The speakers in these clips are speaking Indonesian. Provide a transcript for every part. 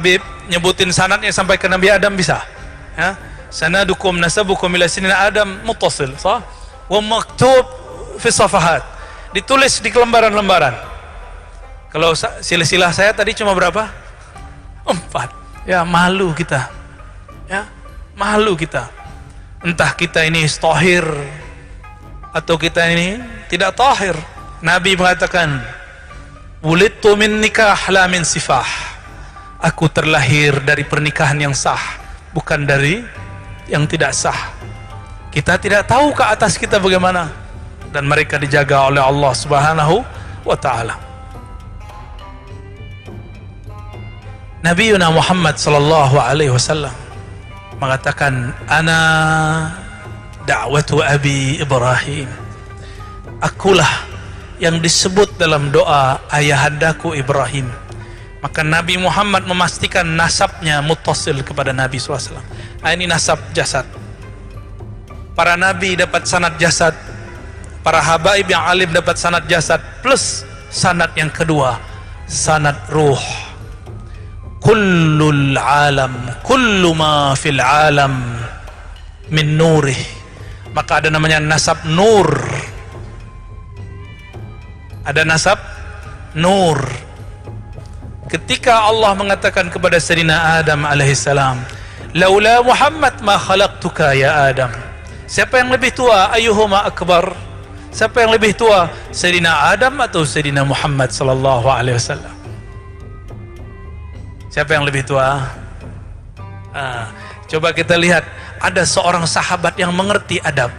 Habib nyebutin sanadnya sampai ke Nabi Adam bisa. Ya. Sanadukum nasabukum ila sinina Adam muttasil, sah? Wa maktub fi safahat. Ditulis di lembaran-lembaran. Kalau silsilah saya tadi cuma berapa? 4. Ya, malu kita. Ya, malu kita. Entah kita ini tahir atau kita ini tidak tahir. Nabi mengatakan, "Wulidtu min nikah la min sifah." Aku terlahir dari pernikahan yang sah, bukan dari yang tidak sah. Kita tidak tahu ke atas kita bagaimana, dan mereka dijaga oleh Allah Subhanahu wa ta'ala. Nabiuna Muhammad sallallahu alaihi wasallam mengatakan, "Ana da'watu Abi Ibrahim." Akulah yang disebut dalam doa ayahandaku Ibrahim. Maka Nabi Muhammad memastikan nasabnya muttasil kepada Nabi SAW. Ini nasab jasad. Para nabi dapat sanad jasad, para habaib yang alim dapat sanad jasad, plus sanad yang kedua, sanad ruh. Kullul alam, kullu ma fil alam min nurih. Maka ada namanya nasab nur. Ada nasab nur. Ketika Allah mengatakan kepada Sayyidina Adam alaihissalam, "Laula Muhammad ma khalaqtuka ya Adam." Siapa yang lebih tua? Ayyuhuma akbar? Siapa yang lebih tua? Sayyidina Adam atau Sayyidina Muhammad sallallahu alaihi wasallam? Siapa yang lebih tua? Coba kita lihat, ada seorang sahabat yang mengerti adab.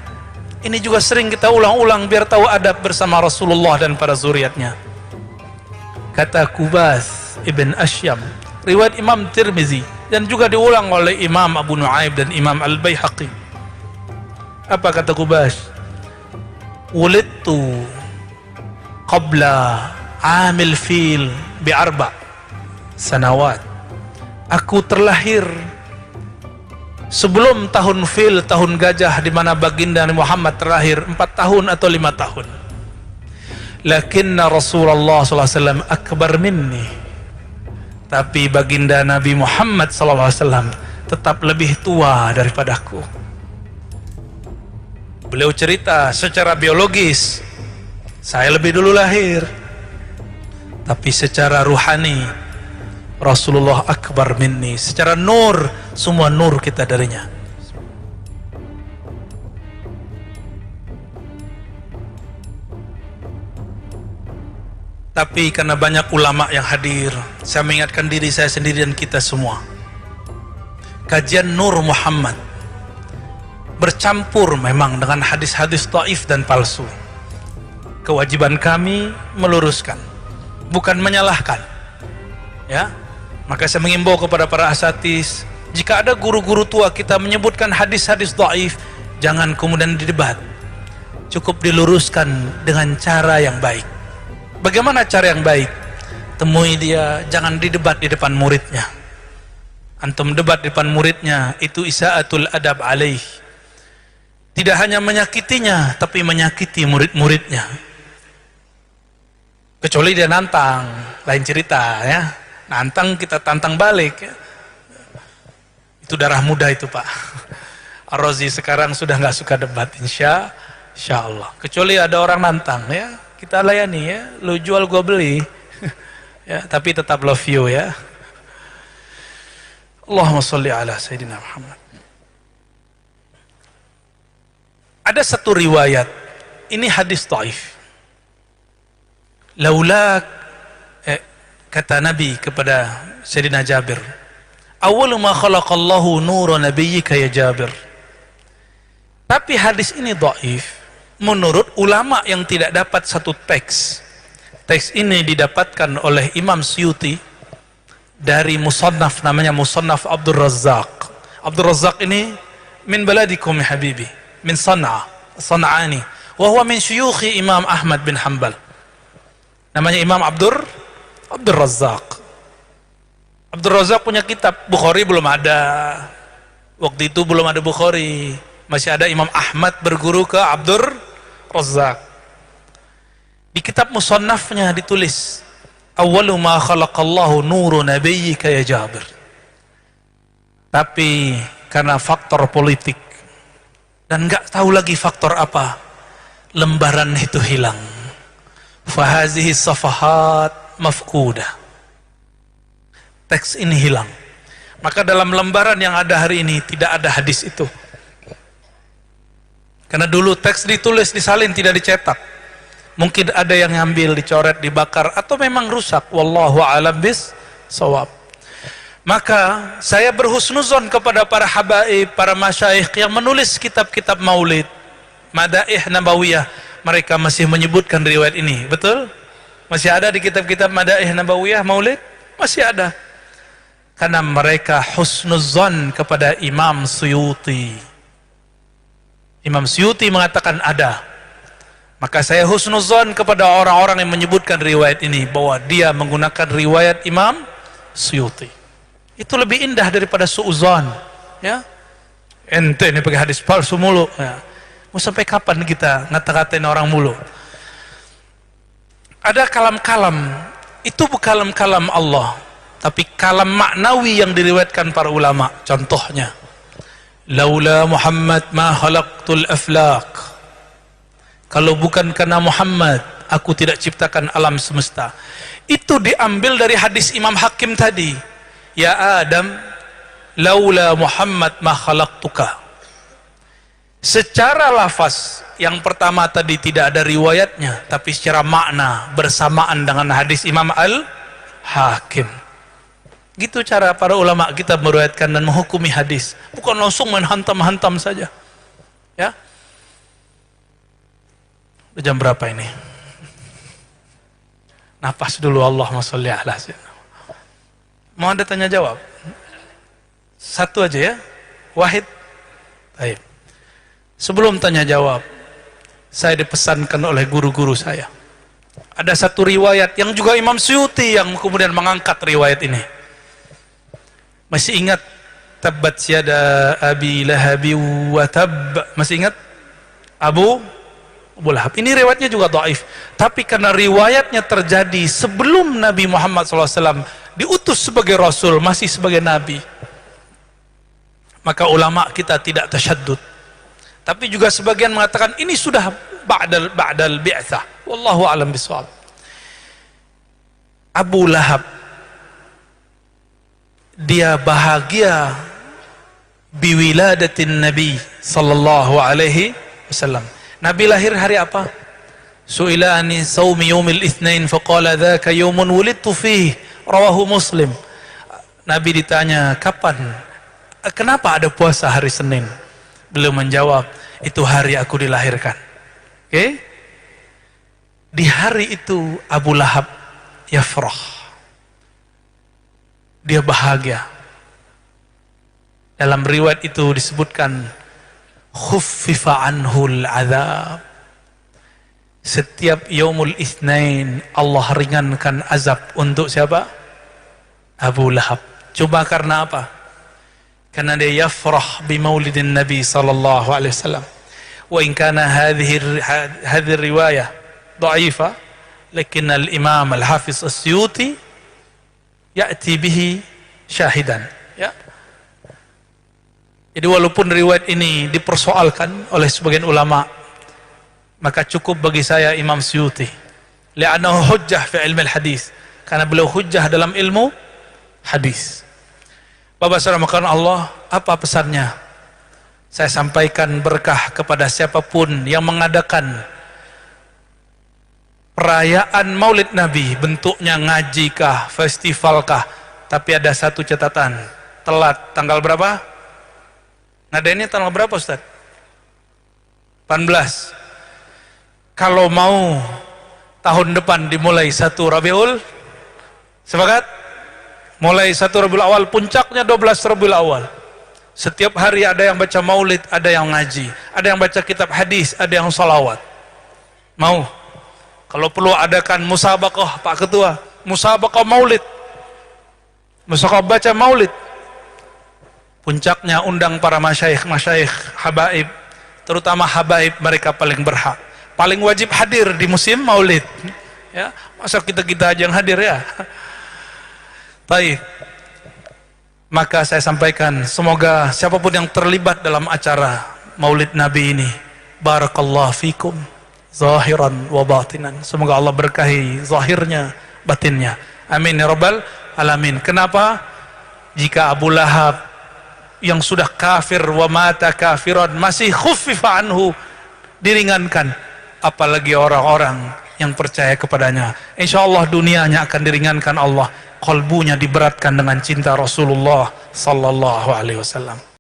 Ini juga sering kita ulang-ulang biar tahu adab bersama Rasulullah dan para zuriatnya. Kata Kubas ibn Asyam, riwayat Imam Tirmizi, dan juga diulang oleh Imam Abu Nuaim dan Imam Al-Baihaqi. Apa kata Kubas? Wulidtu qabla amil fil bi'arba sanawat. Aku terlahir sebelum tahun fil, tahun gajah, di mana baginda Muhammad terlahir 4 tahun atau 5 tahun. Lakinna Rasulullah SAW akbar minni. Tapi baginda Nabi Muhammad SAW tetap lebih tua daripadaku. Beliau cerita secara biologis, saya lebih dulu lahir. Tapi secara ruhani, Rasulullah akbar minni. Secara nur, semua nur kita darinya. Tapi karena banyak ulama yang hadir, saya mengingatkan diri saya sendiri dan kita semua. Kajian Nur Muhammad bercampur memang dengan hadis-hadis dhaif dan palsu. Kewajiban kami meluruskan, bukan menyalahkan. Ya, maka saya mengimbau kepada para asatiz, jika ada guru-guru tua kita menyebutkan hadis-hadis dhaif, jangan kemudian didebat. Cukup diluruskan dengan cara yang baik. Bagaimana cara yang baik? Temui dia, jangan didebat di depan muridnya. Antum debat di depan muridnya, itu isa'atul adab alaih. Tidak hanya menyakitinya, tapi menyakiti murid-muridnya. Kecuali dia nantang, lain cerita ya. Nantang kita tantang balik ya. Itu darah muda itu Pak. Ar-Razi sekarang sudah nggak suka debat, insya Allah. Kecuali ada orang nantang ya, kita layani ya. Lu jual gua beli ya, tapi tetap love you ya. Allahumma sholli ala Sayyidina Muhammad. Ada satu riwayat, ini hadis dhaif. Laula, kata Nabi kepada Sayyidina Jabir, awwalu ma khalaqallahu nura nabiyyika ya Jabir. Tapi hadis ini dhaif menurut ulama yang tidak dapat satu teks. Teks ini didapatkan oleh Imam Suyuti dari musannaf, namanya Musannaf Abdul Razzaq. Abdul Razzaq ini min baladikum ya habibi, min San'ani, wa huwa min syuyukhi Imam Ahmad bin Hanbal. Namanya Imam Abdul Razzaq. Abdul Razzaq punya kitab. Bukhari belum ada. Waktu itu belum ada Bukhari. Masih ada Imam Ahmad berguru ke Abdul Razzaq. Di kitab musannafnya ditulis, awwalu ma khalaqallahu nuru nabiyyika ya Jabir. Tapi karena faktor politik dan nggak tahu lagi faktor apa, lembaran itu hilang. Fahazihi safahat mafkudah. Teks ini hilang. Maka dalam lembaran yang ada hari ini tidak ada hadis itu. Karena dulu teks ditulis, disalin, tidak dicetak. Mungkin ada yang ngambil, dicoret, dibakar, atau memang rusak. Wallahu a'lam bis-shawab. Maka saya berhusnuzon kepada para habaib, para masyayikh yang menulis kitab-kitab maulid, Madaih Nabawiyah. Mereka masih menyebutkan riwayat ini. Betul? Masih ada di kitab-kitab Madaih Nabawiyah maulid? Masih ada. Karena mereka husnuzon kepada Imam Suyuti. Imam Suyuti mengatakan ada. Maka saya husnuzon kepada orang-orang yang menyebutkan riwayat ini, bahwa dia menggunakan riwayat Imam Suyuti. Itu lebih indah daripada suuzon. Ya, ente ini pakai hadis palsu mulu. Ya. Mau sampai kapan kita ngata-ngatain orang mulu? Ada kalam-kalam, itu bukan kalam Allah, tapi kalam maknawi yang diriwayatkan para ulama. Contohnya, laula Muhammad ma khalaqtul aflaq. Kalau bukan karena Muhammad, aku tidak ciptakan alam semesta. Itu diambil dari hadis Imam Hakim tadi. Ya Adam, laula Muhammad ma khalaqtuka. Secara lafaz yang pertama tadi tidak ada riwayatnya, tapi secara makna bersamaan dengan hadis Imam Al-Hakim. Gitu cara para ulama kita meriwayatkan dan menghukumi hadis, bukan langsung menghantam-hantam saja. Ya. Udah jam berapa ini? Napas dulu, Allahumma sholli ala sayyidina. Mau ada tanya jawab? Satu aja ya. Wahid. Baik. Sebelum tanya jawab, saya dipesankan oleh guru-guru saya. Ada satu riwayat yang juga Imam Suyuti yang kemudian mengangkat riwayat ini. Masih ingat tabbat yada abi lahabi wa tab? Masih ingat? Abu Lahab. Ini riwayatnya juga dhaif. Tapi karena riwayatnya terjadi sebelum Nabi Muhammad SAW diutus sebagai Rasul, masih sebagai Nabi, maka ulama kita tidak tasyaddud. Tapi juga sebagian mengatakan ini sudah ba'dal bi'tsah. Wallahu a'lam bishawab. Abu Lahab, dia bahagia biwiladatin Nabi sallallahu alaihi wasallam. Nabi lahir hari apa? Su'ila ani saumi yaumil itsnain faqala dzaka yaumun wulidtu fihi, rawahu Muslim. Nabi ditanya, kapan? Kenapa ada puasa hari Senin? Beliau menjawab, itu hari aku dilahirkan. Oke? Di hari itu Abu Lahab yafrah. Dia bahagia. Dalam riwayat itu disebutkan khuffifa anhul azab. Setiap yaumul itsnain Allah ringankan azab untuk siapa? Abu Lahab. Coba karena apa? Karena dia yafrah bi maulidin Nabi sallallahu alaihi wasallam. Wa in kana hadhihi riwayah dhaifah, lakin al-Imam Al-Hafiz As-Suyuti ya'ti bihi syahidan. Ya. Jadi walaupun riwayat ini dipersoalkan oleh sebagian ulama, maka cukup bagi saya Imam Suyuti. Li'annahu hujjah fi ilmi al-hadis. Karena beliau hujjah dalam ilmu hadis. Bapak saudara makanan Allah, apa pesannya? Saya sampaikan berkah kepada siapapun yang mengadakan perayaan Maulid Nabi, bentuknya ngaji kah, festival kah, tapi ada satu catatan, telat. Tanggal berapa? Ngadainnya tanggal berapa Ustaz? 18. Kalau mau tahun depan dimulai 1 Rabiul, sepakat? Mulai 1 Rabiul Awal, puncaknya 12 Rabiul Awal. Setiap hari ada yang baca maulid, ada yang ngaji, ada yang baca kitab hadis, ada yang salawat. Mau? Kalau perlu adakan musabaqah Pak Ketua, musabaqah maulid, musabaqah baca maulid. Puncaknya undang para masyayikh, habaib, terutama habaib, mereka paling berhak, paling wajib hadir di musim maulid. Ya, Masa kita aja yang hadir ya? Baik. Maka saya sampaikan, semoga siapapun yang terlibat dalam acara Maulid Nabi ini, barakallahu fikum zahiran wa batinan. Semoga Allah berkahi zahirnya, batinnya. Amin ya rabbal alamin. Kenapa? Jika Abu Lahab yang sudah kafir wa mata kafiran masih khuffifa anhu, diringankan, apalagi orang-orang yang percaya kepadanya. Insyaallah dunianya akan diringankan Allah, qalbunya diberatkan dengan cinta Rasulullah sallallahu alaihi wasallam.